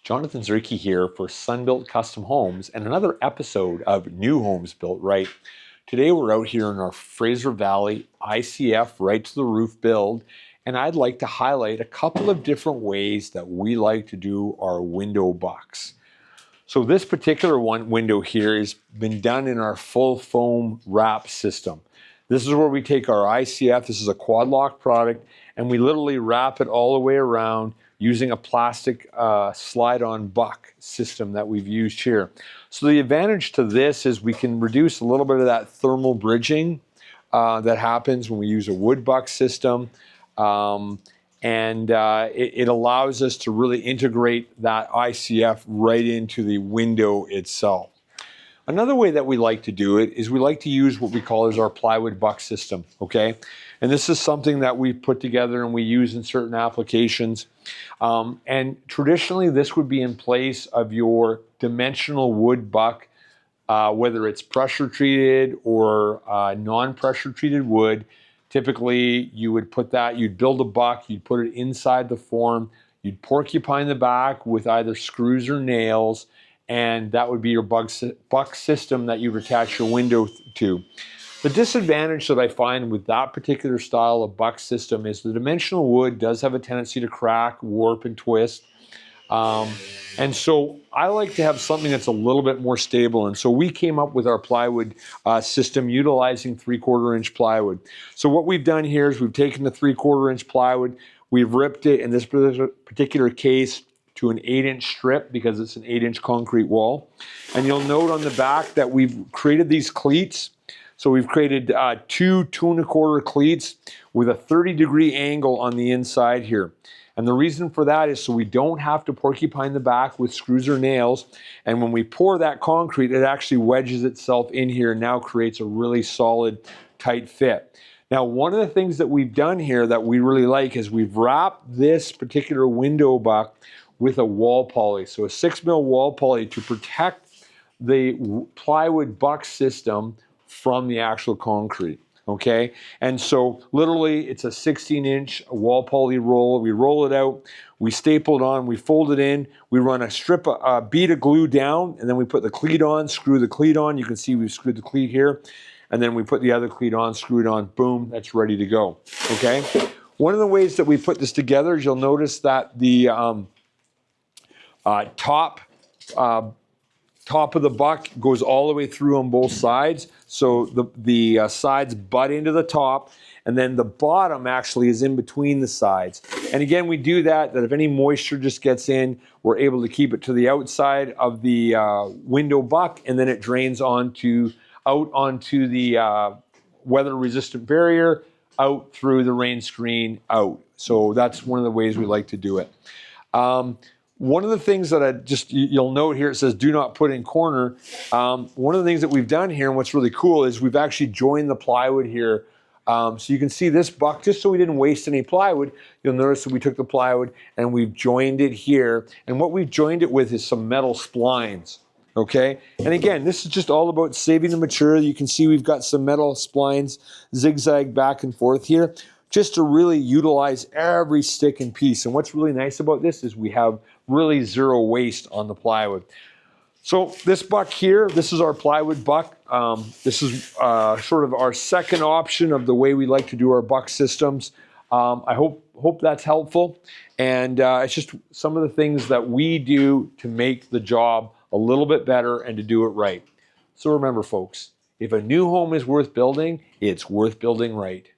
Jonathan Zerke here for Sunbuilt Custom Homes and another episode of New Homes Built Right. Today we're out here in our Fraser Valley ICF right to the roof build, and I'd like to highlight a couple of different ways that we like to do our window bucks. So this particular window here has been done in our full foam wrap system. This is where we take our ICF, this is a quad lock product, and we literally wrap it all the way around using a plastic slide-on buck system that we've used here. So the advantage to this is we can reduce a little bit of that thermal bridging that happens when we use a wood buck system. It allows us to really integrate that ICF right into the window itself. Another way that we like to do it is we like to use what we call as our plywood buck system, okay? And this is something that we put together and we use in certain applications. And traditionally this would be in place of your dimensional wood buck, whether it's pressure treated or non-pressure treated wood. Typically you would put that, you'd build a buck, you'd put it inside the form, you'd porcupine the back with either screws or nails, and that would be your buck system that you would attach your window to. The disadvantage that I find with that particular style of buck system is the dimensional wood does have a tendency to crack, warp, and twist. And so I like to have something that's a little bit more stable. And so we came up with our plywood system utilizing 3/4 inch plywood. So what we've done here is we've taken the 3/4 inch plywood, we've ripped it in this particular case to an 8-inch strip because it's an 8-inch concrete wall. And you'll note on the back that we've created these cleats. So we've created two 2¼ cleats with a 30-degree angle on the inside here. And the reason for that is so we don't have to porcupine the back with screws or nails. And when we pour that concrete, it actually wedges itself in here and now creates a really solid, tight fit. Now, one of the things that we've done here that we really like is we've wrapped this particular window buck with a wall poly. So a 6mm wall poly to protect the plywood buck system from the actual concrete, okay? And so literally it's a 16-inch wall poly roll. We roll it out, we staple it on, we fold it in, we run a bead of glue down, and then we put the cleat on, screw the cleat on. You can see we've screwed the cleat here, and then we put the other cleat on, screw it on, boom, that's ready to go, okay? One of the ways that we put this together is you'll notice that the top of the buck goes all the way through on both sides. So the sides butt into the top, and then the bottom actually is in between the sides. And again, we do that if any moisture just gets in, we're able to keep it to the outside of the window buck, and then it drains out onto the weather-resistant barrier, out through the rain screen, out. So that's one of the ways we like to do it. One of the things that you'll note here, it says do not put in corner. One of the things that we've done here, and what's really cool, is we've actually joined the plywood here. So you can see this buck, just so we didn't waste any plywood, you'll notice that we took the plywood and we've joined it here. And what we've joined it with is some metal splines, okay? And again, this is just all about saving the material. You can see we've got some metal splines zigzag back and forth here, just to really utilize every stick and piece. And what's really nice about this is we have really zero waste on the plywood. So this buck here, this is our plywood buck. This is sort of our second option of the way we like to do our buck systems. I hope that's helpful. And it's just some of the things that we do to make the job a little bit better and to do it right. So remember, folks, if a new home is worth building, it's worth building right.